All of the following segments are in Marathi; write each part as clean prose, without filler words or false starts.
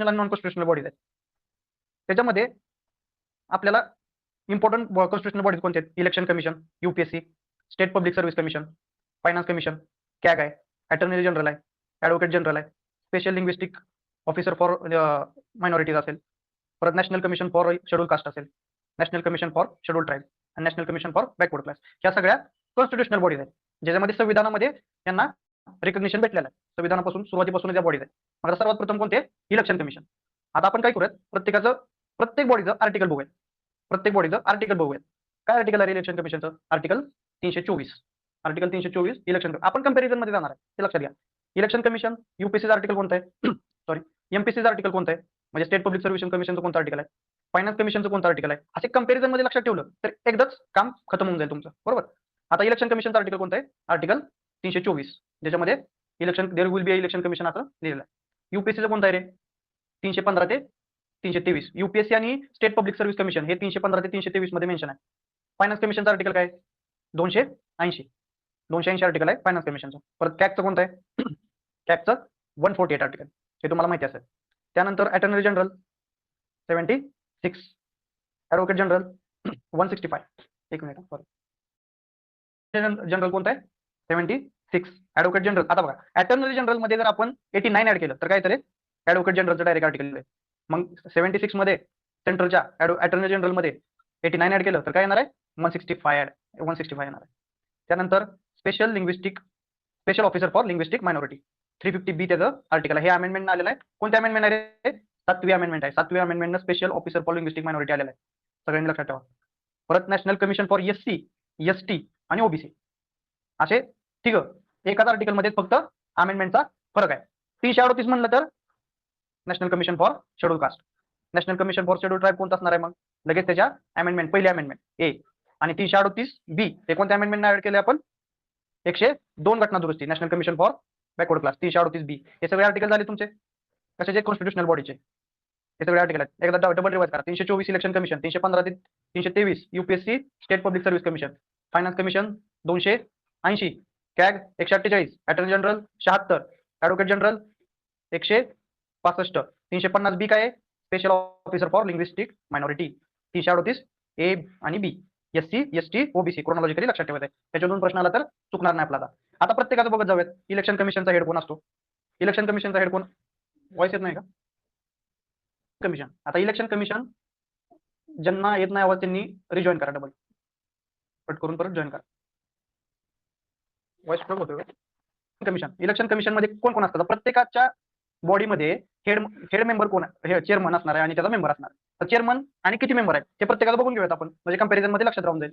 आणि नॉन कॉन्स्टिट्युशनल बॉडीज आहेत. त्याच्यामध्ये आपल्याला इम्पॉर्टंट कॉन्स्टिट्युशनल बॉडीज कोणते आहेत? Election commission, UPSC, state public service commission, finance commission, CAG आहे, अटर्नी जनरल आहे, ॲडव्होकेट जनरल आहे, special linguistic officer for minorities असेल, परत national commission for schedule caste असेल, national commission for schedule tribe आणि national commission for backward class. ह्या सगळ्या कॉन्स्टिट्युशनल बॉडीज आहेत, ज्याच्यामध्ये संविधानामध्ये त्यांना रिकग्निशन भेटलेलं आहे. संविधानापासून सुरुवातीपासून या बॉडीज आहेत. मग आता सर्वात प्रथम कोणते? Election commission. आता आपण काय करूयात, प्रत्येक बॉडीचं आर्टिकल बघूयात. प्रत्येक बॉडीचं आर्टिकल बघूयात. काय आर्टिकल आहे इलेक्शन कमिशनचं? आर्टिकल 324. Article 324 election. आपण कंपॅरिझन मध्ये जाणार आहे, ते लक्षात घ्या. इलेक्शन कमिशन यूपीएससीचं आर्टिकल कोणतं आहे? सॉरी, एमपीसीचं आर्टिकल कोणतं आहे? म्हणजे स्टेट पब्लिक सर्व्हिस कमिशनचं कोणतं आर्टिकल आहे? फायनान्स कमिशनचं कोणतं आर्टिकल आहे? असे कंपॅरिझन मध्ये लक्षात ठेवलं तर एकदाच काम खतम होऊन जाईल तुमचं, बरोबर. आता इलेक्शन कमिशनचं आर्टिकल कोणतं आहे? आर्टिकल 324, ज्याच्यामध्ये election there will be election commission असं लिहिलेलं आहे. यूपीएससीचं कोणतं आहे रे? 315 ते 323. यूपीएससी आणि स्टेट पब्लिक सर्व्हिस कमिशन हे 315 ते 323 मध्ये मेन्शन आहे. फायनान्स कमिशनचं आर्टिकल काय? 280 आर्टिकल आहे फायनान्स कमिशनचं. परत कॅगचं कोणतं आहे? कॅगचं 148 आर्टिकल, हे तुम्हाला माहिती असेल. त्यानंतर अटर्नी जनरल 76, ॲडव्होकेट जनरल 165. एक मिनिट, सॉरी, जनरल कोणतं आहे? 76, ॲडव्होकेट जनरल. आता बघा, अटर्नी जनरल मध्ये जर आपण 89 ऍड केलं तर काय तर ॲडव्होकेट जनरलचं डायरेक्ट आर्टिकल आहे. मग 76 मध्ये सेंट्रलच्या अटर्नी जनरल मध्ये 89 ऍड केलं तर काय येणार आहे? 165 येणार आहे. त्यानंतर special officer for linguistic minority 350B त्याचं आर्टिकल आहे. हे अमेंडमेंट आलेलं आहे. कोणत्या अमेंडमेंट आहे? 7वी अमेंडमेंट आहे. 7वी अमेंडमेंटनं special officer for linguistic minority आलेलं आहे, सगळ्यांनी लक्षात ठेवा. परत national commission for SC, ST आणि ओबीसी, असे ठीक एकाच आर्टिकल मध्ये फक्त अमेंडमेंटचा फरक आहे. 338 म्हणलं तर national commission for schedule caste. National commission for schedule tribe कोणतं असणार आहे? मग लगेच त्याच्या अमेंडमेंट, पहिली अमेंडमेंट ए. आणि 338B हे कोणत्या अमेंडमेंट ऍड केले आपण? 102 घटना दुरुस्ती, national commission for backward class 338B. हे सगळे आर्टिकल झाले तुमचे कशाचे? कॉन्स्टिट्युशनल बॉडीचे. हे सगळे आर्टिकल आहेत. एकदा डबल रिवाइज करा. 324 इलेक्शन कमिशन, 315 ते 323 UPSC state public service commission, finance commission 280, CAG 148, attorney general 76, advocate general 165, 350B काय आहे? Special officer for linguistic minority 338A आणि बी, एससी, एसटी, ओबीसी क्रोनॉलॉजिकली लक्षात ठेवायचं आहे. त्याच्यातून प्रश्न आला तर चुकणार नाही आपल्याला. आता प्रत्येकाचं बघत जाऊयात. इलेक्शन कमिशनचा हेड कोण असतो? इलेक्शन कमिशनचा हेड कोण? व्हॉइस येत नाही का? कमिशन. आता इलेक्शन कमिशन ज्यांना येत नाही आवाज त्यांनी रिजॉईन करा, डबल कट करून परत जॉईन करा. व्हॉइस प्रॉब्लेम होतोय. कमिशन, इलेक्शन कमिशन मध्ये कोण कोण असतात? प्रत्येकाच्या बॉडीमध्ये हेड मेंबर कोण आहे? हे चेअरमन असणार आहे आणि त्याचा मेंबर असणार आहे. तर चेअरमन आणि किती मेंबर आहेत ते प्रत्येकाला बघून घेऊयात आपण, म्हणजे कंपॅरिझन मध्ये लक्षात राहून जाईल.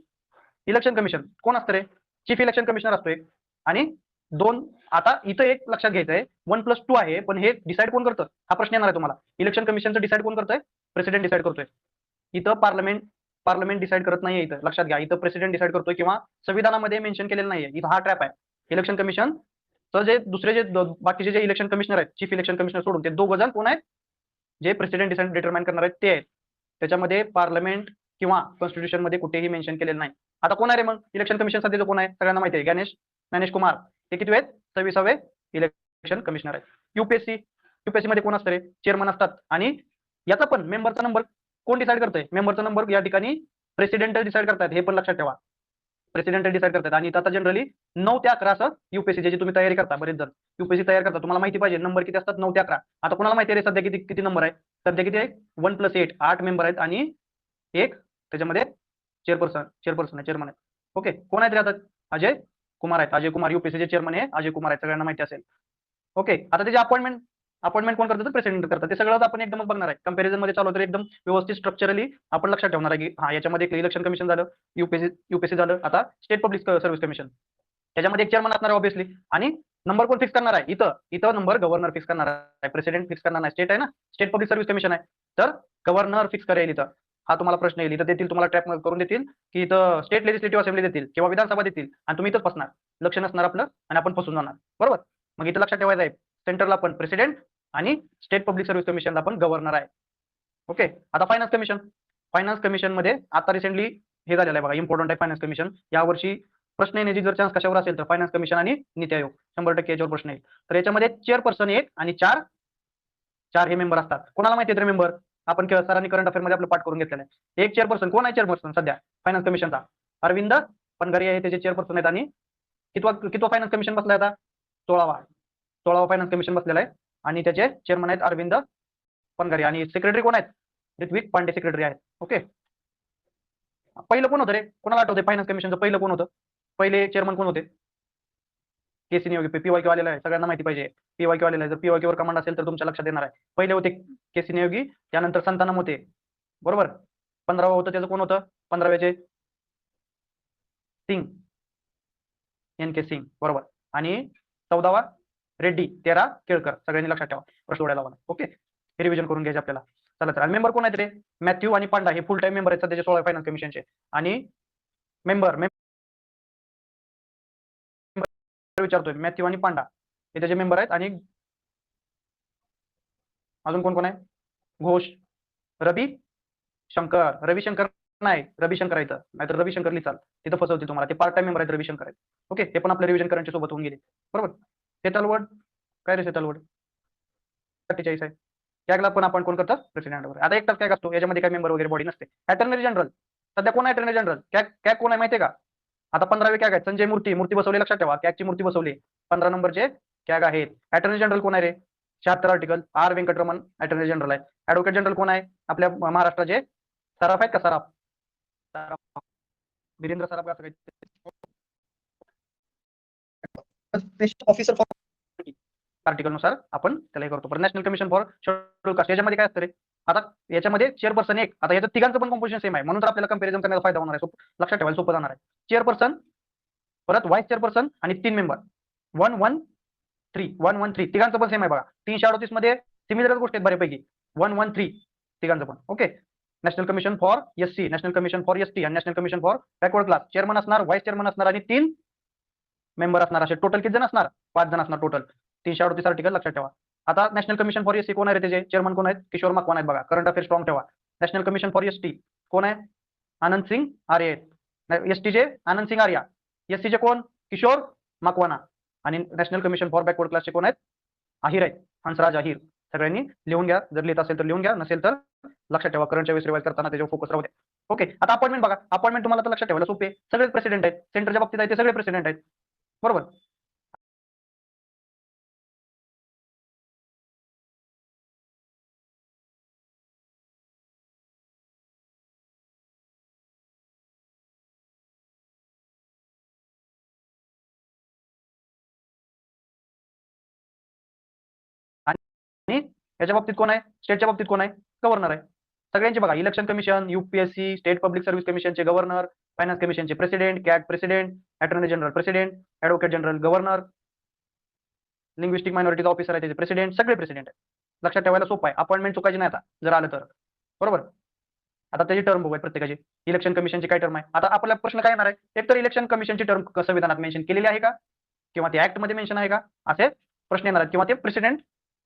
इलेक्शन कमिशन कोण असतं रे? चीफ इलेक्शन कमिशनर असतो एक, आणि 2. आता इथं एक लक्षात घ्यायचं आहे, 1+2 आहे, पण हे डिसाईड कोण करतं हा प्रश्न येणार आहे तुम्हाला. इलेक्शन कमिशनचं डिसाईड कोण करतोय? प्रेसिडेंट डिसाईड करतोय. इथं पार्लमेंट डिसाईड करत नाहीये. इथं लक्षात घ्या, इथं प्रेसिडेंट डिसाईड करतोय किंवा संविधानामध्ये मेन्शन केलेलं नाहीये. इथं हा ट्रॅप आहे. इलेक्शन कमिशन तर जे दुसरे जे बाकीचे जे इलेक्शन कमिशनर आहेत, चीफ इलेक्शन कमिशनर सोडून, ते 2 जण कोण आहेत? जे प्रेसिडेंट डिटरमाइन करणार आहेत ते आहेत. त्याच्यामध्ये पार्लमेंट किंवा कॉन्स्टिट्यूशन मध्ये कुठेही मेन्शन केलेलं नाही. आता कोण आहे रे मग इलेक्शन कमिशन सध्याचं? कोण आहे? सगळ्यांना माहिती आहे, ज्ञानेश कुमार. हे किती आहेत? 26वे इलेक्शन कमिशनर आहेत. यूपीएससी मध्ये कोण असतं रे? चेअरमन असतात. आणि याचा पण मेंबरचा नंबर कोण डिसाईड करतोय? मेंबरचा नंबर या ठिकाणी प्रेसिडेंट डिसाईड करतात, हे पण लक्षात ठेवा. प्रेसिडेंट डिसाईड करतात. आणि आता जनरली 9 ते 11 असं यूपीएससी ज्याची तुम्ही तयारी करता, बरेच जण यूपीएससी तयार करता, तुम्हाला माहिती पाहिजे नंबर किती असतात, 9 ते 11. आता कोणाला माहिती आहे रे सध्या किती नंबर आहे? सध्या किती आहे? 1+8, 8 मेंबर आहेत आणि एक त्याच्यामध्ये चेअरमन आहे. ओके, कोण आहेत रे आता? अजय कुमार आहेत. अजय कुमार यूपीएससीचे चेअरमन आहे, अजय कुमार आहेत, सगळ्यांना माहिती असेल. ओके, आता त्याची अपॉइंटमेंट कोण करतं? प्रेसिडेंट करतात. ते सगळं आपण एकदम बघणार आहे. कंपॅरिझन मध्ये चालू तर एकदम व्यवस्थित स्ट्रक्चरली आपण लक्षात ठेवणार आहे की हा याच्यामध्ये इलेक्शन कमिशन झालं, यूपीएससी झालं, आता स्टेट पब्लिक सर्व्हिस कमिशन. त्याच्यामध्ये एक चेअरमन असणार आहे ऑब्विसली. आणि नंबर कोण फिक्स करणार आहे? इथं नंबर गव्हर्नर फिक्स करणार आहे, प्रेसिडेंट फिक्स करणार नाही. स्टेट आहे ना, स्टेट पब्लिक सर्व्हिस कमिशन आहे, तर गव्हर्नर फिक्स करेल इथं. हा तुम्हाला प्रश्न येईल. इथं देतील तुम्हाला, ट्रॅप करून देतील की इथं स्टेट लेजिस्लेटिव्ह असेंब्ली देतील किंवा विधानसभा देतील आणि तुम्ही इथंच फसणार, लक्ष नसणार आपलं आणि आपण फसून जाणार, बरोबर. मग इथं लक्षात ठेवायचं आहे, सेंटरला पण प्रेसिडेंट आणि स्टेट पब्लिक सर्व्हिस कमिशनला पण गव्हर्नर आहे. ओके, आता फायनान्स कमिशन मध्ये आता रिसेंटली हे झालेलं आहे बघा, इम्पॉर्टंट आहे फायनान्स कमिशन. यावर्षी प्रश्न येण्याची जर चान्स कशावर असेल तर फायनान्स कमिशन आणि नीती आयोग, 100% याच्यावर प्रश्न येईल. तर याच्यामध्ये चेअरपर्सन 1 आणि 4 4 हे मेंबर असतात. कोणाला माहिती आहेत रे मेंबर? आपण सरांनी करंट अफेअर मध्ये आपलं पाठ करून घेतलेलं आहे. एक चेअरपर्सन कोण आहे चेअरपर्सन सध्या फायनान्स कमिशनचा? अरविंद पनगरिया हे त्याचे चेअरपर्सन आहेत. आणि कितवा फायनान्स कमिशन बसलाय आता? 16वा फायनान्स कमिशन बसलेला आहे आणि त्याचे चेअरमन आहेत अरविंद पनगरिया. आणि सेक्रेटरी कोण आहेत? ऋत्विक पांडे सेक्रेटरी आहेत. ओके. पहिलं कोण होतं रे? कोणाला आठवते फायनान्स कमिशनचं पहिलं कोण होतं? पहिले चेअरमन कोण होते? केसी नियोगी. पीवायक्यू आलेला आहे, सगळ्यांना माहिती पाहिजे. पीवायक्यू आलेला आहे. जर पीवायक्यू वर कमांड असेल तर तुमच्या लक्षात येणार आहे. पहिले होते केसी नियोगी, त्यानंतर संतानम होते, बरोबर. 15वा होतं त्याचं कोण होतं? 15व्याचे सिंग, NK सिंग, बरोबर. आणि 14वा रेड्डी, 13 केळकर. सगळ्यांनी लक्षात ठेवा, प्रश्न उडायला हवा. ओके, हे रिव्हिजन करून घ्यायचे आपल्याला. चला तर मेंबर कोण आहेत रे? मॅथ्यू आणि पांडा हे फुल टाइम मेंबर आहेत सध्याचे 16 फायनान्स कमिशनचे. आणि मेंबर विचारतोय, मॅथ्यू आणि पांडा हे त्याचे मेंबर आहेत. आणि अजून कोण कोण आहे? घोष, रविशंकर नाही, रविशंकर आहे इथं, नाहीतर रविशंकर लिचाल, तिथं फसवतील तुम्हाला. ते पार्ट टाइम मेंबर आहेत रविशंकर आहेत. ओके, ते पण आपल्या रिव्हिजन करंटच्या सोबत होऊन गेले, बरोबर. सेटलवर्ड काय रे? सेटलवर्ड 48 आहे. कॅगला पण आपण कोण करतात? प्रेसिडेंट वगैरे. आता एकटाच कॅग असतो, याच्यामध्ये काय मेंबर वगैरे बॉडी नसते. अटर्नरी जनरल सध्या कोण आहे? अटर्नरी जनरल कॅग कोण आहे माहितीये का? आता 15वे कॅग आहेत. संजय मूर्ती बसवली, लक्षात ठेवा. कॅगची मूर्ती बसवली, 15 नंबरचे कॅग आहेत. अटर्नरी जनरल कोण आहे रे? 76 आर्टिकल आर व्यंकटरमण अटर्नरी जनरल आहे. ऍडव्होकेट जनरल कोण आहे? आपल्या महाराष्ट्राचे सराफ आहेत का? सराफ वीरेंद्र सराफ असं ऑफिसर आर्टिकल नुसार आपण त्याला हे करतो. National commission for schedule caste याच्यामध्ये काय असतं रे? आता याच्यामध्ये चेअरपर्सन एक, आता याचं तिघांचं पण कॉम्पोजिशन सेम आहे, म्हणून तर आपल्याला कंपॅरिझन करण्याचा फायदा होणार आहे. लक्षात ठेवायला सोपं जाणार आहे. चेअरपर्सन, परत व्हाईस चेअरपर्सन आणि 3 मेंबर. 113 तिघांचं पण सेम आहे बघा. 338 मध्ये सिमिलर गोष्टी आहेत बऱ्यापैकी. 113 तिघांचं पण. Okay. National commission for SC, national commission for ST आणि national commission for backward class. Chairman असणार, व्हाईस चेअरमन असणार आणि 3 मेंबर असणार. असे टोटल किती जण असणार? 5 जण असणार टोटल. 338 आर्टिकल लक्षात ठेवा. आता नॅशनल कमिशन फॉर SC कोण आहे रे? त्याचे चेअरमन कोण आहेत? किशोर मकवाना आहेत बघा. करंट अफेअर स्ट्रॉंग ठेवा. नॅशनल कमिशन फॉर ST कोण आहे? आनंद सिंग आर्य आहेत. ST चे आनंद सिंग आर्या, SC चे कोण? किशोर मकवाना. आणि नॅशनल कमिशन फॉर बॅकवर्ड क्लासचे कोण आहेत? आहिर आहेत, हंसराज आहिर. सगळ्यांनी लिहून घ्या, जर लिहित असेल तर लिहून घ्या, नसेल तर लक्षात ठेवा. करंटच्या वेळेस रिवाइज करताना त्याच्यावर फोकस राहू द्या. ओके. आता अपॉइंटमेंट बघा. अपॉइंटमेंट तुम्हाला तर लक्षात ठेवायला सोपे. सगळे प्रेसिडेंट आहेत. सेंटरच्या बाबतीत आहे ते सगळे प्रेसिडेंट आहेत, बरोबर. आणि याच्या बाबतीत कोण आहे? स्टेटच्या बाबतीत कोण आहे? गव्हर्नर आहे. सगळ्यांचे बघा, election commission, UPSC, state public service कमिशनचे गव्हर्नर, फायनान्स कमिशनचे president, CAG president, attorney general president, advocate general governor, linguistic minorities officer आहे त्याचे प्रेसिडेंट, सगळे प्रेसिडेंट आहेत. लक्षात ठेवायला सोपं आहे. अपॉइंटमेंट चुकायची नाही आता जर आलं तर, बरोबर. आता त्याची टर्म बघूया प्रत्येकाची. इलेक्शन कमिशनची काय टर्म आहे? आता आपला प्रश्न काय येणार आहे? एक तर इलेक्शन कमिशनची टर्म संविधानात मेन्शन केलेली आहे का, किंवा ते ऍक्ट मध्ये मेन्शन आहे का, असे प्रश्न येणार आहेत. किंवा ते प्रेसिडेंट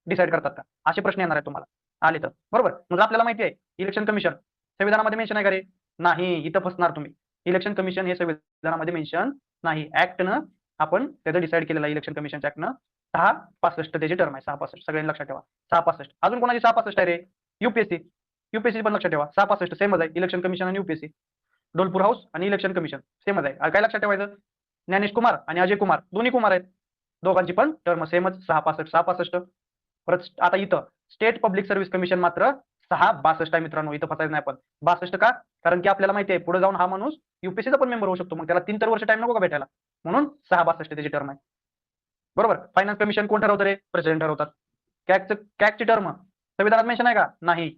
डिसाईड करतात का, असे प्रश्न येणार आहेत तुम्हाला आले तर, बरोबर. मग आपल्याला माहिती आहे इलेक्शन कमिशन संविधानामध्ये मेन्शन आहे का रे? नाही. इथं फसणार तुम्ही. इलेक्शन कमिशन हे संविधानामध्ये मेन्शन नाही. ऍक्टनं आपण त्याचं डिसाईड केलेलं आहे. इलेक्शन कमिशनच्या ऍक्टनं 665 त्याची टर्म आहे. 665 सगळ्यांनी लक्षात ठेवा. 665. अजून कोणाची 665 आहे रे? UPSC पण लक्षात ठेवा. 665 सेमच आहे. इलेक्शन कमिशन आणि UPSC. डोलपूर हाऊस आणि इलेक्शन कमिशन सेमच आहे. काय लक्षात ठेवायचं? ज्ञानेश कुमार आणि अजय कुमार दोन्ही कुमार आहेत. दोघांची पण टर्म सेमच 665. परत आता इथं स्टेट पब्लिक सर्व्हिस कमिशन मात्र 662 आहे मित्रांनो. इथं फसायचं नाही आपण. 62 का? कारण की आपल्याला माहिती आहे पुढे जाऊन हा माणूस UPSCचा पण मेंबर होऊ शकतो. मग त्याला 3 तर वर्ष टाइम नको का भेटायला? म्हणून 662 त्याची टर्म आहे, बरोबर. फायनान्स कमिशन कोण ठरवतं रे? प्रेसिडेंट ठरवतात. कॅगची टर्म संविधानात मेन्शन आहे का? नाही.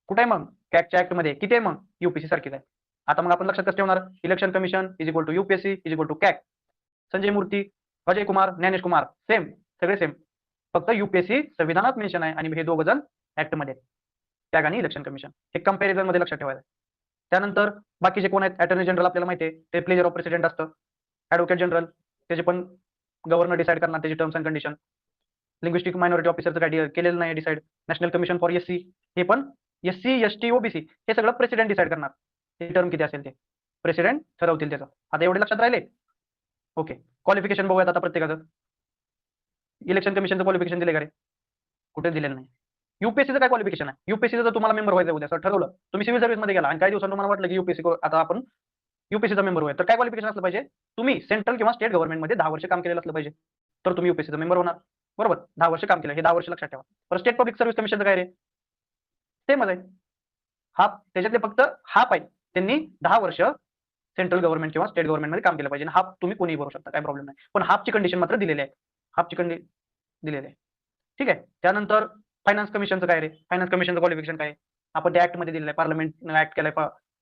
कुठे आहे मग? कॅगच्या ऍक्ट मध्ये. किती आहे मग? UPSC सारखीच आहे. आता मग आपण लक्षात कसं ठेवणार? Election commission is equal to UPSC is equal to CAG. Sanjay Murthy, Ajay Kumar, Gyanesh Kumar same, सगळे सेम. फक्त UPSC संविधानात मेन्शन आहे आणि हे दोघ जण ऍक्ट मध्ये, कॅग आणि इलेक्शन कमिशन. हे कंपॅरिझन मध्ये लक्षात ठेवायचं. त्यानंतर बाकीचे कोण आहेत? अटॉर्नी जनरल आपल्याला माहिती आहे ते प्लेजर ऑफ प्रेसिडेंट असतं. ऍडव्होकेट जनरल त्याचे पण गव्हर्नर डिसाईड करणार त्याची terms and condition. Linguistic minority ऑफिसरचं काय केलेलं नाही decide. National commission for SC हे पण SC ST OBC हे सगळं प्रेसिडेंट डिसाईड करणार. हे टर्म किती असेल ते प्रेसिडेंट ठरवतील त्याचं. आता एवढे लक्षात राहिले? ओके. क्वालिफिकेशन बघूयात आता प्रत्येकाचं. इलेक्शन कमिशनचं क्वालिफिकेशन दिले का रे? कुठे दिलेलं नाही. युपीएससीचं काय क्वालिफिकेशन आहे? युपीएससीचं जर तुम्हाला मेंबर व्हायचं उद्या असं ठरवलं, तुम्ही सिव्हिल सर्व्हिस मध्ये गेला आणि काही दिवसांनी तुम्हाला वाटलं की युपीएससी आता आपण युपीएससीचा मेंबर होईल, तर काय क्वालिफिकेशन असलं पाहिजे? तुम्ही सेंट्रल किंवा स्टेट गव्हर्नमेंटमध्ये 10 वर्ष काम केलेलं असलं पाहिजे, तर तुम्ही युपीएससीचा मेंबर होणार. बरोबर, 10 वर्ष काम केलं, हे 10 वर्ष लक्षात ठेवा. पण स्टेट पब्लिक सर्व्हिस कमिशनचं काय रे? सेमच आहे. हाफ त्याच्यातले फक्त हाफ आहे, त्यांनी 10 वर्ष सेंट्रल गव्हर्नमेंट किंवा स्टेट गव्हर्नमेंटमध्ये काम केलं पाहिजे. हाफ तुम्ही कोणीही भरू शकता, काही प्रॉब्लेम नाही. पण हाफची कंडिशन मात्र दिलेली आहे. हाफची कंडिशन दिलेली आहे. ठीक आहे. त्यानंतर फायनान्स कमिशनचं काय रे? फायनान्स कमिशनचं क्वालिफिकेशन काय आहे? आपण त्या ऍक्टमध्ये दिलेलं आहे, पार्लमेंट ऍक्ट केलाय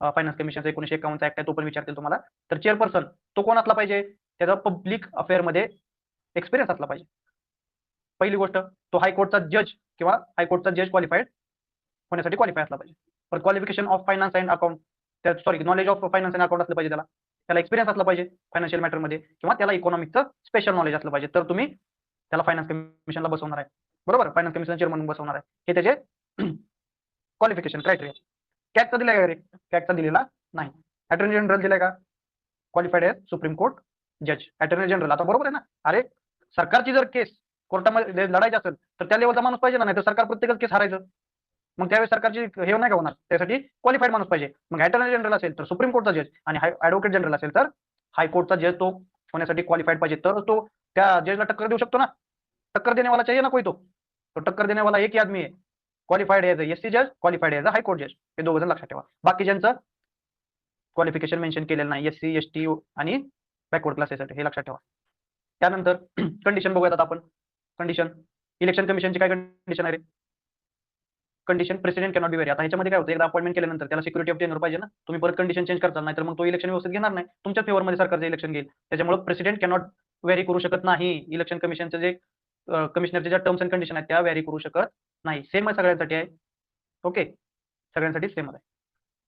फायनान्स कमिशनचा 1951चा ऍक्ट आहे, तो पण विचारतील तुम्हाला. तर चेअरपर्सन तो कोण असला पाहिजे? त्याचा पब्लिक अफेअरमध्ये एक्सपिरियन्स असला पाहिजे. पहिली गोष्ट, तो हायकोर्टचा जज किंवा हायकोर्टचा जज क्वालिफाईड होण्यासाठी क्वालिफाय असला पाहिजे. पण qualification of finance and account, sorry knowledge of finance and account असलं पाहिजे, त्याला एक्सपिरियन्स असला पाहिजे फायनान्शियल मॅटरमध्ये, किंवा त्याला इकॉनॉमिकचं स्पेशल नॉलेज असलं पाहिजे, तर तुम्ही त्याला फायनान्स कमिशनला बसवणार आहे. बरोबर, फायनान्स कमिशन चेअरमन बसवणार आहे. हे त्याचे क्वालिफिकेशन क्रायटेरिया. कॅगचा दिलाय का रे? कॅगचा दिलेला नाही. अटॉर्नी जनरल दिलाय का? क्वालिफाईड आहे सुप्रीम कोर्ट जज. अटॉर्नी जनरल, आता बरोबर आहे ना? अरे सरकारची जर केस कोर्टामध्ये लढायची असेल तर त्या लेवलचा माणूस पाहिजे ना, नाही तर सरकार प्रत्येकच केस हारायचं. मग त्यावेळेस सरकारची हे नाही का होणार? त्यासाठी क्वालिफाईड माणूस पाहिजे. मग अटॉर्नी जनरल असेल तर सुप्रीम कोर्टचा जज, आणि ऍडव्होकेट जनरल असेल तर हायकोर्टचा जज तो होण्यासाठी क्वालिफाईड पाहिजे, तर तो त्या जजला टक्कर देऊ शकतो ना. टक्कर देने वाला चाहिए ना कोई, तो टक्कर देने वाला एक ही आदमी आहे. क्वालिफाईड एज अ एससी जज, क्वालिफाईड एज अ हायकोर्ट जज, हे दोघं जण लक्षात ठेवा. बाकीच्यांचं क्वालिफिकेशन मेन्शन केलेलं नाही, एससी एसटी आणि बॅकवर्ड क्लासेससाठी, हे लक्षात ठेवा. त्यानंतर कंडिशन बघूयात आता आपण. कंडिशन इलेक्शन कमिशनची काय कंडिशन आहे रे? Condition president cannot be vary. आता ह्याच्यामध्ये काय होतं, एकदा अपॉइंटमेंट केल्यानंतर त्याला सिक्युरिटी ऑफ टेन्युअर पाहिजे ना. तुम्ही परत कंडिशन चेंज करताल, नाही तर मग तो इलेक्शन व्यवस्थित घेणार नाही, तुमच्या फेवरमध्ये सरकारचं इलेक्शन घेईल. त्याच्यामुळे प्रेसिडेंट कॅनॉट व्हेरी करू शकत नाही. इलेक्शन कमिशनचे जे कमिशनरचे ज्या टर्म्स अँड कंडिशन आहेत त्या व्हेरी करू शकत नाही. सेम आहे सगळ्यांसाठी आहे. ओके, सगळ्यांसाठी सेम आहे,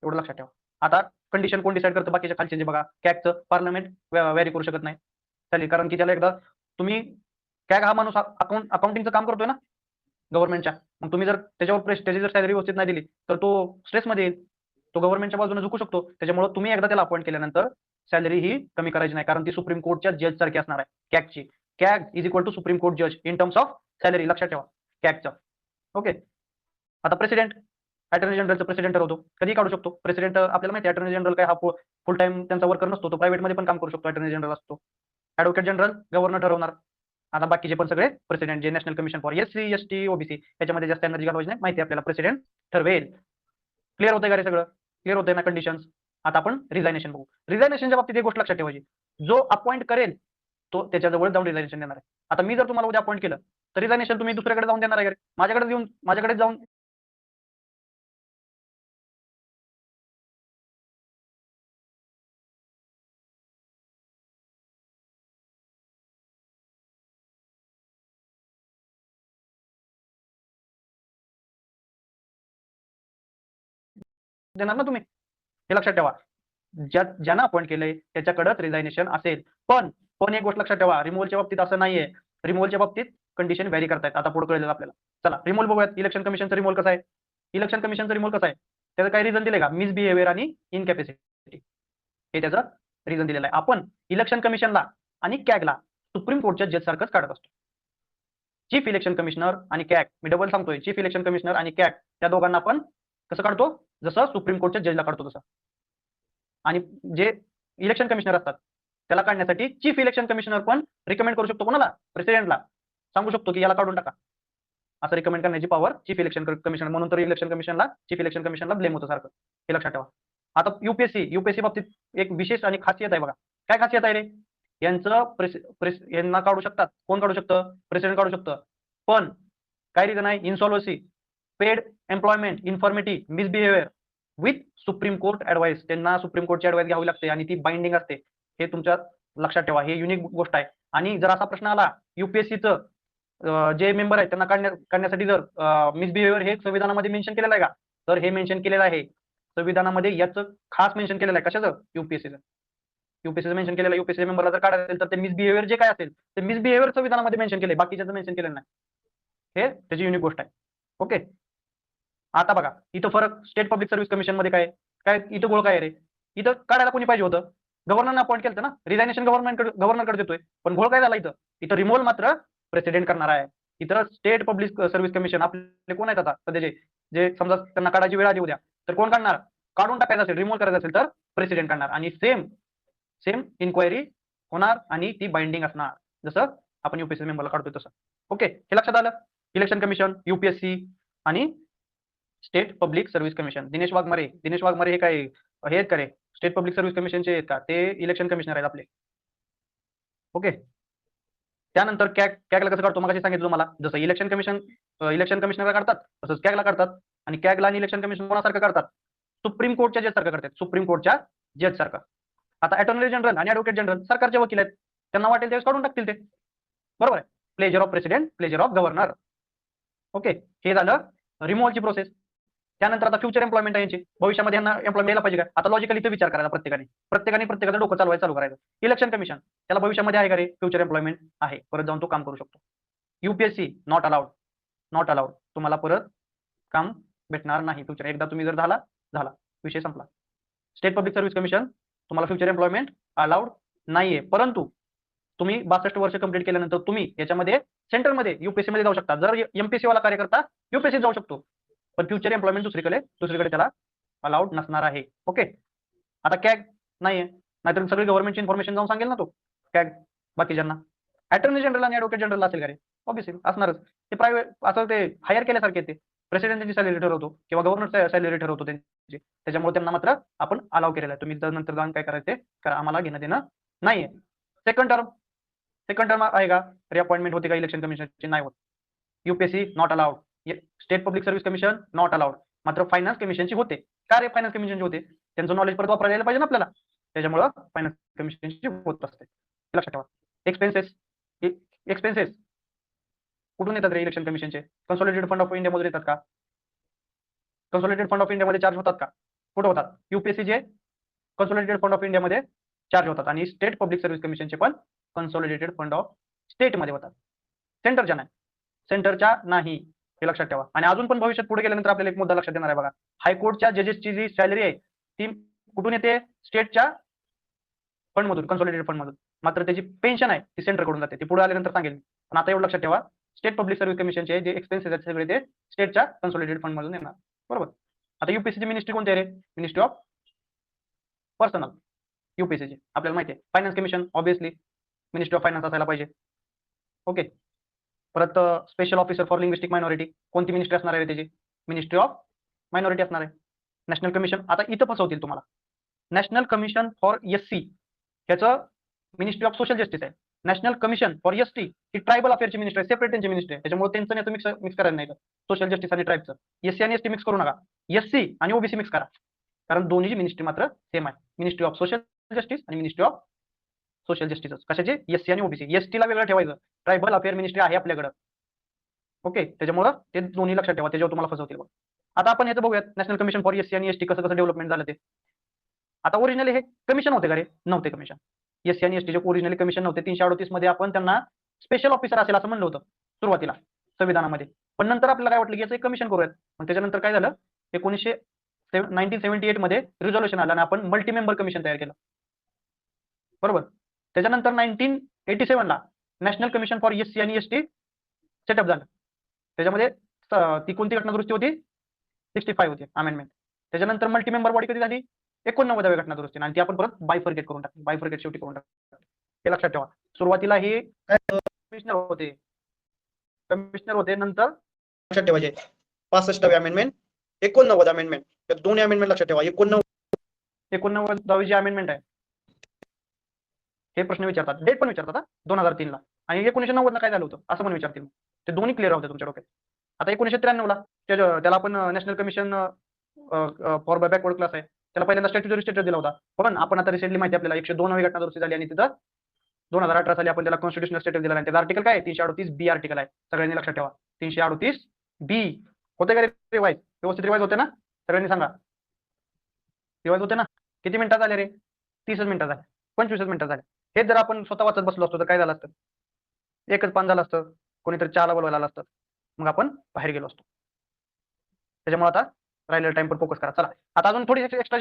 एवढं लक्षात ठेवा. आता कंडिशन कोण डिसाईड करतं? बाकीच्या खालचे जे बघा, कॅगचं पार्लमेंट व्हेरी करू शकत नाही चालेल, कारण की त्याला एकदा तुम्ही कॅग हा माणूस अकाउंटिंगचं काम करतोय ना गव्हर्नमेंटच्या, मग तुम्ही जर त्याच्यावर त्याची जर सॅलरी व्यवस्थित नाही दिली तर तो स्ट्रेसमध्ये येईल, तो गव्हर्नमेंटच्या बाजूने झुकू शकतो. त्याच्यामुळे तुम्ही एकदा त्याला अपॉइंट केल्यानंतर सॅलरी ही कमी करायची नाही, कारण ती सुप्रीम कोर्टच्या जज सारखी असणार आहे कॅगची. CAG is equal to supreme court जज इन टर्म्स ऑफ सॅलरी, लक्षात ठेवा कॅगचं. ओके. आता प्रेसिडेंट, अटॉर्नी जनरलचा प्रेसिडेंट ठरवतो, कधी काढू शकतो प्रेसिडेंट. आपल्याला माहिती आहे अटॉर्नी जनरल काय हा फुल टाइम त्यांचा वर्कर नसतो, तो प्रायव्हेटमध्ये पण काम करू शकतो. अटॉर्नी जनरल असतो. ऍडव्होकेट जनरल गव्हर्नर ठरवणार. आता बाकीचे पण सगळे प्रेसिडेंट, जे national commission for SC ST OBC, त्याच्यामध्ये जास्त एनर्जी घालवायची नाही, माहिती आपल्याला प्रेसिडेंट ठरवेल. क्लिअर होतंय का रे सगळं? क्लिअर होतंय ना कंडिशन्स? आता आपण रिझायनेशन बघू. रिझायनेशनच्या बाबतीत एक गोष्ट लक्षात ठेवायची, जो अपॉइंट करेल तो त्याच्याजवळ जाऊन रिझायनेशन देणार आहे. आता मी जर तुम्हाला उद्या अपॉइंट केलं तर रिझायनेशन तुम्ही दुसऱ्याकडे जाऊन देणार आहे, माझ्याकडे जाऊन देणार ना तुम्ही, हे लक्षात ठेवा. ज्यांना अपॉइंट केलंय त्याच्याकडेच रिझायनेशन असेल. पण एक गोष्ट लक्षात ठेवा, रिमूव्हलच्या बाबतीत असं नाहीये. रिमूव्हलच्या बाबतीत कंडिशन व्हॅरी करतायत, आता पुढे कळेल आपल्याला. चला रिमूव्हल बघूयात. इलेक्शन कमिशनचं रिमूव्हल कसं आहे? इलेक्शन कमिशनचं रिमूव्हल कसं आहे? त्याचं काही रिझन दिले का? मिसबिहेवियर आणि इनकॅपॅसिटी, हे त्याचं रिझन दिलेलं आहे. आपण इलेक्शन कमिशनला आणि कॅगला सुप्रीम कोर्टच्या जज सारखंच काढत असतो. चीफ इलेक्शन कमिशनर आणि कॅग, मी डबल सांगतोय, चीफ इलेक्शन कमिशनर आणि कॅग त्या दोघांना आपण कसं काढतो? जसं सुप्रीम कोर्टच्या जजला काढतो तसं. आणि जे इलेक्शन कमिशनर असतात त्याला काढण्यासाठी चीफ इलेक्शन कमिशनर पण रिकमेंड करू शकतो कोणाला? प्रेसिडेंटला सांगू शकतो की याला काढून टाका, असं रिकमेंड करण्याची पॉवर चीफ इलेक्शन कमिशनर. म्हणून तर इलेक्शन कमिशनला, चीफ इलेक्शन कमिशनला ब्लेम होतं सारखं, हे लक्षात ठेवा. आता युपीएससी बाबतीत एक विशेष आणि खासियत आहे बघा. काय खासियत आहे रे? यांचं यांना काढू शकतात. कोण काढू शकतं? प्रेसिडेंट काढू शकतं. पण काय रिझन आहे? Insolvency, paid employment, infirmity, misbehaviour with supreme court advice. त्यांना सुप्रीम कोर्टची ऍडवाइस घ्यावी लागते आणि ती बाइंडिंग असते, हे तुमच्या लक्षात ठेवा. हे युनिक गोष्ट आहे. आणि जर असा प्रश्न आला युपीएससीचं जे मेंबर आहेत त्यांना काढण्यासाठी जर मिसबिहेवियर हे संविधानामध्ये मेन्शन केलेलं आहे का? तर हे मेन्शन केलेलं आहे संविधानामध्ये, याचं खास मेन्शन केलेलं आहे. कशाचं? युपीएससीचं मेन्शन केलेलं आहे. युपीएससी मेंबरला जर काढायचं असेल तर ते मिसबिहेवियर जे काय असेल ते मिसबिहेवियर संविधानामध्ये मेन्शन केले, बाकीच्याचं मेन्शन केलेलं नाही. हे त्याची युनिक गोष्ट आहे. ओके. आता बघा इथं फरक स्टेट पब्लिक सर्व्हिस कमिशन मध्ये काय काय इथं गोळ काय रे? इथं काढायला कोणी पाहिजे होतं? गव्हर्नरने अपॉइंट केलं ना, रिझायनेशन गव्हर्नरकडे देतोय. पण घोळ काय झाला इथं? इथं रिमूव्हल मात्र प्रेसिडेंट करणार आहे. इतर स्टेट पब्लिक सर्व्हिस कमिशन आपले कोण आहेत आता सध्याचे, जे समजा त्यांना काढायची वेळ आली उद्या, तर कोण काढणार? काढून टाकायचं असेल, रिमूव्ह करायचं असेल तर प्रेसिडेंट काढणार, आणि सेम सेम इन्क्वायरी होणार आणि ती बाइंडिंग असणार, जसं आपण युपीएससी मेंबरला काढतोय तसं. ओके, हे लक्षात आलं. इलेक्शन कमिशन, युपीएससी आणि state public service commission. Dinesh Waghmare हे काय हे आहेत का रे? स्टेट पब्लिक सर्व्हिस कमिशनचे आहेत का? ते इलेक्शन कमिशनर आहेत आपले. ओके, त्यानंतर कॅगला कसं काढतो मग सांगितलं तुम्हाला, जसं इलेक्शन कमिशनर काढतात तसंच कॅगला काढतात. आणि कॅगला आणि इलेक्शन कमिशन कोणासारखं काढतात? सुप्रीम कोर्टच्या जज सारखं करतात, सुप्रीम कोर्टच्या जज सारखं. आता अटॉर्नी जनरल आणि ऍडव्होकेट जनरल सरकारचे वकील आहेत, त्यांना वाटेल त्यावेळेस काढून टाकतील ते, बरोबर आहे. Pleasure of president, pleasure of governor. Okay, हे झालं रिमूव्हलची प्रोसेस. त्यानंतर आता फ्युचर एम्प्लॉयमेंट आहे यांची, भविष्यामध्ये यांना एम्प्लॉयमेंट द्यायला पाहिजे का? आता लॉजिकली इथे विचार करायचा प्रत्येकाचं डोकं चालवायला चालू करायचं. इलेक्शन कमिशन, त्याला भविष्यामध्ये आहे का रे फ्युचर एम्प्लॉयमेंट? आहे, परत जाऊन तो काम करू शकतो. युपीएससी नॉट अलाउड, तुम्हाला परत काम भेटणार नाही फ्युचर, एकदा तुम्ही जर झाला विषय संपला. स्टेट पब्लिक सर्व्हिस कमिशन, तुम्हाला फ्युचर एम्प्लॉयमेंट अलाउड नाहीये, परंतु तुम्ही 62 वर्ष कंप्लीट केल्यानंतर तुम्ही याच्यामध्ये सेंटरमध्ये युपीएससी मध्ये जाऊ शकता. जर एमपीएससी वाला कार्यकर्ता युपीएससी जाऊ शकतो, पण फ्युचर एम्प्लॉयमेंट दुसरीकडे त्याला अलाउड नसणार आहे. ओके, आता कॅग नाहीये, नाहीतर सगळी गव्हर्नमेंटची इन्फॉर्मेशन जाऊन सांगेल ना तो कॅग बाकीच्यांना. अटॉर्नी जनरल आणि ऍडव्होकेट जनरल असेल का रे? ऑब्व्हियसली असणारच. ते प्रायव्हेट असं ते हायर केल्यासारखे ते प्रेसिडेंटची सॅलरी ठरवतो किंवा गव्हर्नरची सॅलरी ठरवतो त्यांची, त्याच्यामुळे त्यांना मात्र आपण अलाव केलेलं आहे. तुम्ही नंतर जाऊन काय करायचे करा, आम्हाला घेणं देणं नाहीये. सेकंड टर्म आहे का? रिअपॉइंटमेंट होते का इलेक्शन कमिशनची? नाही होत. UPSC not allowed, state public service commission not allowed. मात्र फायनान्स कमिशनची होते. का रे फायनान्स कमिशनची होते? त्यांचं नॉलेज परत वापरायला यायला पाहिजे ना आपल्याला, त्याच्यामुळं फायनान्स कमिशनची होत असते. लक्षात ठेवा. एक्सपेन्सेस कुठून येतात रे इलेक्शन कमिशनचे? कन्सॉलिडेटेड फंड ऑफ इंडिया मधून येतात का? कन्सॉलिडेटेड फंड ऑफ इंडिया मध्ये चार्ज होतात का? कुठे होतात? युपीएससीचे कन्सॉलिडेटेड फंड ऑफ इंडिया मध्ये चार्ज होतात, आणि स्टेट पब्लिक सर्व्हिस कमिशनचे पण कन्सॉलिडेटेड फंड ऑफ स्टेट मध्ये होतात, सेंटरच्या नाही, हे लक्षात ठेवा. आणि अजून पण भविष्यात पुढे गेल्यानंतर आपल्याला एक मुद्दा लक्षात येणार आहे बघा. हायकोर्टच्या जजेसची जी सॅलरी आहे ती कुठून येते? स्टेटच्या फंड मधून, कन्सॉलिडेटेड फंड मधून. मात्र त्याची पेन्शन आहे ती सेंटर कडून जाते, ती पुढे आल्यानंतर सांगेल. पण आता एवढं लक्षात ठेवा, स्टेट पब्लिक सर्व्हिस कमिशनचे जे एक्सपेन्सेस आहेत सगळे ते स्टेटच्या कन्सॉलिडेटेड फंड मधून येणार, बरोबर. आता युपीएससीची मिनिस्ट्री कोणती आहे रे? Ministry of personnel. युपीएससीची आपल्याला माहिती आहे. Finance commission obviously ministry of finance असायला पाहिजे. ओके, परत special officer for linguistic minority, कोणती मिनिस्ट्री असणार आहे त्याची? मिनिस्ट्री ऑफ मायनॉरिटी असणार आहे. नॅशनल कमिशन, आता इथं फसवतील तुम्हाला. नॅशनल कमिशन फॉर एससी ह्याचं मिनिस्ट्री ऑफ सोशल जस्टिस आहे. नॅशनल कमिशन फॉर एसटी ही ट्रायबल अफेअरची मिनिस्ट्री आहे, सेपरेट त्यांची मिनिस्ट्री आहे. त्याच्यामुळे त्यांचं नाही मिक्स करायला नाही, सोशल जस्टिस आणि ट्राईबचं. एससी आणि एसटी मिक्स करू नका, एससी आणि ओबीसी मिक्स करा, कारण दोन्हीची मिनिस्ट्री मात्र सेम आहे. मिनिस्ट्री ऑफ सोशल जस्टिस आणि मिनिस्ट्री ऑफ सोशल जस्टिस. कशाचे? एससी आणि ओबीसी. एसटीला वेगळं ठेवायचं, ट्रायबल अफेअर मिनिस्ट्री आहे आपल्याकडं. ओके, त्याच्यामुळे ते दोन्ही लक्षात ठेवा, त्याच्यावर तुम्हाला फसवतील. आता आपण याचं बघूयात, नॅशनल कमिशन फॉर एससी आणि एसटी कसं डेव्हलपमेंट झालं ते. आता ओरिजिनली हे कमिशन होते का रे? नव्हते कमिशन. एससी आणि एसटीचे ओरिजिनली कमिशन नव्हते. 338 मध्ये आपण त्यांना स्पेशल ऑफिसर असेल असं म्हणलं होतं सुरुवातीला संविधानामध्ये, पण नंतर आपल्याला काय वाटलं की याचं एक कमिशन करूयात. पण त्याच्यानंतर काय झालं, 1978 मध्ये रिझॉल्युशन आलं आणि आपण मल्टी मेंबर कमिशन तयार केलं, बरोबर. त्याच्यानंतर 1987 ला नॅशनल कमिशन फॉर एससी आणि एसटी सेटअप झालं. त्याच्यामध्ये ती कोणती घटना दुरुस्ती होती? 65 होती अमेंडमेंट. त्याच्यानंतर मल्टी मेंबर बॉडी कधी झाली? 89व्या घटना दुरुस्ती, आणि ती आपण परत बायफर्केट करून टाकली, बायफर्केट शेवटी करून टाकली. हे लक्षात ठेवा. सुरुवातीला हे कमिशनर होते, नंतर लक्षात ठेवायचे 65वी अमेंडमेंट, 89 अमेंडमेंट, या दोन्ही अमेंडमेंट लक्षात ठेवा. 89वी जी अमेंडमेंट आहे, हे प्रश्न विचारतात, डेट पण विचारतात 2003 ला, आणि 1990 ला काय झालं होतं असं पण विचारतील. ते दोन्ही क्लिअर होते तुमच्या डोक्यात. आता 1993 ला त्याला आपण national commission for backward class आहे, त्याला पहिल्यांदा स्टॅट्युटरी स्टेटस दिला होता. पण आपण आता रिसेंटली माहिती आपल्याला 102वी घटना दुरुस्ती झाली, आणि तिथं 2018 साली आपण त्याला कॉन्स्टिट्युशनल स्टेटस दिला. आणि त्याचा आर्टिकल काय? 338 बी आर्टिकल आहे. सगळ्यांनी लक्षात ठेवा, 338 बी. होते का रिवाइज? व्यवस्थित रिवाइज होते ना? सगळ्यांनी सांगा, रिवाइज होते ना? किती मिनिटात झाले रे? 30 मिनिटात झाले, 25 मिनिटात झाले. हे जर आपण स्वतः वाचत बसलो असतो तर काय झालं असतं? एकच पान झालं असतं, कोणीतरी चहाला बोलवायला आलं असतं, मग आपण बाहेर गेलो असतो. त्याच्यामुळे आता राहिलेला टाइम पर फोकस करा. चला, आता अजून थोडी एक्स्ट्रा